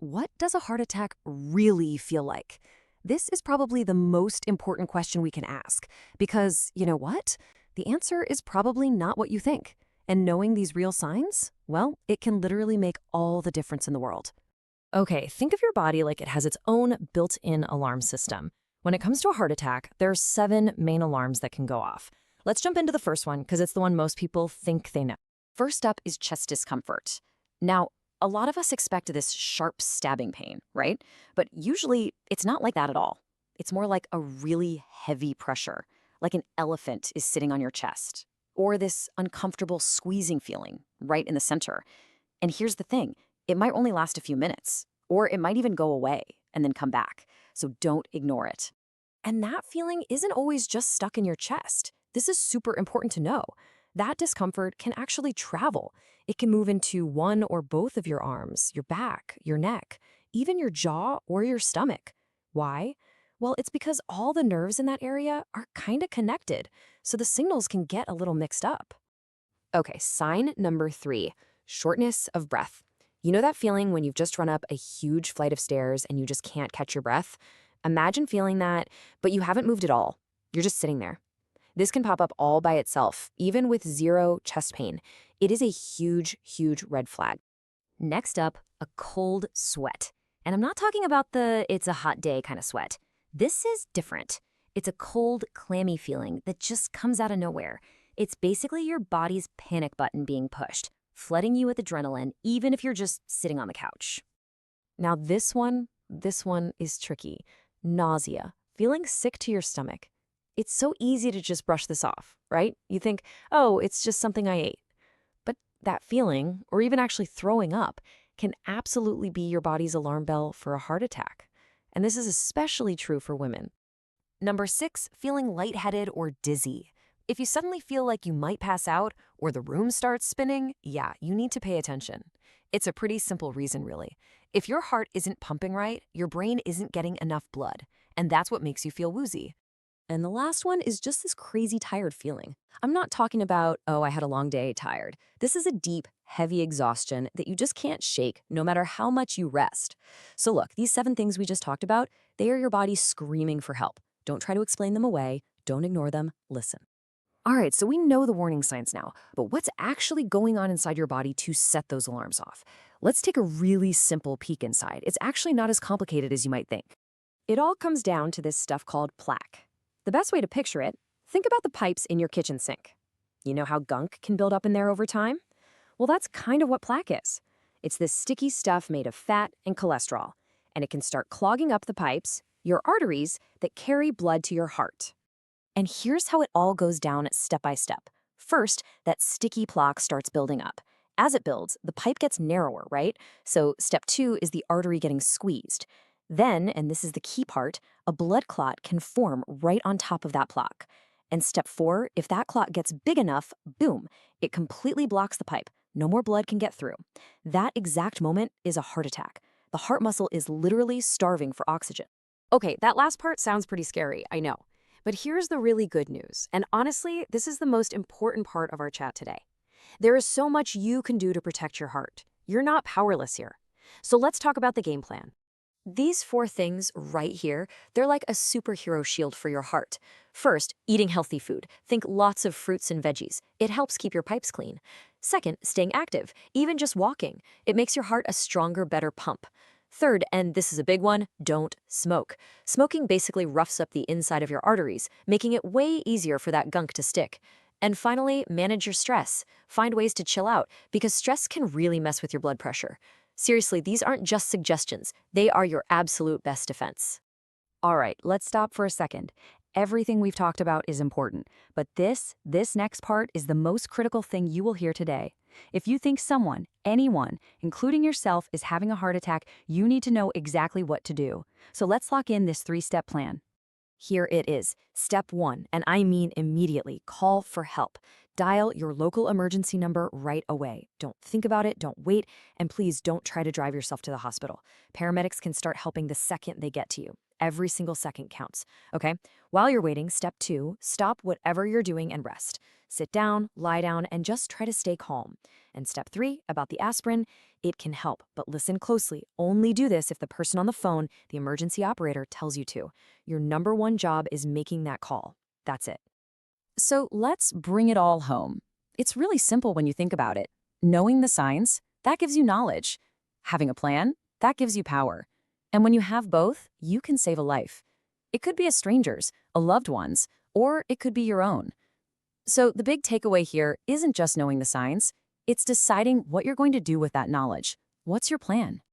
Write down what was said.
what does a heart attack really feel like? This is probably the most important question we can ask because, you know what? The answer is probably not what you think. And knowing these real signs, well, it can literally make all the difference in the world. Okay, think of your body like it has its own built-in alarm system. When it comes to a heart attack, there are 7 main alarms that can go off. Let's jump into the first one because it's the one most people think they know. First up is chest discomfort. Now, a lot of us expect this sharp stabbing pain, right? But usually it's not like that at all. It's more like a really heavy pressure, like an elephant is sitting on your chest, or this uncomfortable squeezing feeling right in the center. And here's the thing, it might only last a few minutes, or it might even go away and then come back. So don't ignore it. And that feeling isn't always just stuck in your chest. This is super important to know. That discomfort can actually travel. It can move into one or both of your arms, your back, your neck, even your jaw or your stomach. Why? Well, it's because all the nerves in that area are kind of connected, so the signals can get a little mixed up. Okay, sign number 3, shortness of breath. You know that feeling when you've just run up a huge flight of stairs and you just can't catch your breath? Imagine feeling that, but you haven't moved at all. You're just sitting there. This can pop up all by itself, even with 0 chest pain. It is a huge, huge red flag. Next up, a cold sweat. And I'm not talking about the it's a hot day kind of sweat. This is different. It's a cold, clammy feeling that just comes out of nowhere. It's basically your body's panic button being pushed, flooding you with adrenaline, even if you're just sitting on the couch. Now this one is tricky. Nausea, feeling sick to your stomach. It's so easy to just brush this off, right? You think, oh, it's just something I ate. But that feeling, or even actually throwing up, can absolutely be your body's alarm bell for a heart attack. And this is especially true for women. Number 6, feeling lightheaded or dizzy. If you suddenly feel like you might pass out or the room starts spinning, yeah, you need to pay attention. It's a pretty simple reason, really. If your heart isn't pumping right, your brain isn't getting enough blood, and that's what makes you feel woozy. And the last one is just this crazy tired feeling. I'm not talking about, oh, I had a long day, tired. This is a deep, heavy exhaustion that you just can't shake no matter how much you rest. So look, these 7 things we just talked about, they are your body screaming for help. Don't try to explain them away. Don't ignore them. Listen. All right, so we know the warning signs now, but what's actually going on inside your body to set those alarms off? Let's take a really simple peek inside. It's actually not as complicated as you might think. It all comes down to this stuff called plaque. The best way to picture it, think about the pipes in your kitchen sink. You know how gunk can build up in there over time? Well, that's kind of what plaque is. It's this sticky stuff made of fat and cholesterol, and it can start clogging up the pipes, your arteries, that carry blood to your heart. And here's how it all goes down step by step. First, that sticky plaque starts building up. As it builds, the pipe gets narrower, right? So step 2 is the artery getting squeezed. Then, and this is the key part, a blood clot can form right on top of that plaque. And step 4, if that clot gets big enough, boom, it completely blocks the pipe. No more blood can get through. That exact moment is a heart attack. The heart muscle is literally starving for oxygen. Okay, that last part sounds pretty scary, I know. But here's the really good news, and honestly, this is the most important part of our chat today. There is so much you can do to protect your heart. You're not powerless here. So let's talk about the game plan. These 4 things right here, they're like a superhero shield for your heart. First, eating healthy food. Think lots of fruits and veggies. It helps keep your pipes clean. Second, staying active, even just walking. It makes your heart a stronger, better pump. Third, and this is a big one, don't smoke. Smoking basically roughs up the inside of your arteries, making it way easier for that gunk to stick. And finally, manage your stress. Find ways to chill out, because stress can really mess with your blood pressure. Seriously, these aren't just suggestions. They are your absolute best defense. All right, let's stop for a second. Everything we've talked about is important, but this next part is the most critical thing you will hear today. If you think someone, anyone, including yourself, is having a heart attack, you need to know exactly what to do. So let's lock in this 3-step plan. Here it is. Step 1, and I mean immediately, call for help. Dial your local emergency number right away. Don't think about it, don't wait, and please don't try to drive yourself to the hospital. Paramedics can start helping the second they get to you. Every single second counts, okay? While you're waiting, step 2, stop whatever you're doing and rest. Sit down, lie down, and just try to stay calm. And step 3, about the aspirin, it can help, but listen closely. Only do this if the person on the phone, the emergency operator, tells you to. Your number one job is making that call. That's it. So let's bring it all home. It's really simple when you think about it. Knowing the signs, that gives you knowledge. Having a plan, that gives you power. And when you have both, you can save a life. It could be a stranger's, a loved one's, or it could be your own. So the big takeaway here isn't just knowing the signs, it's deciding what you're going to do with that knowledge. What's your plan?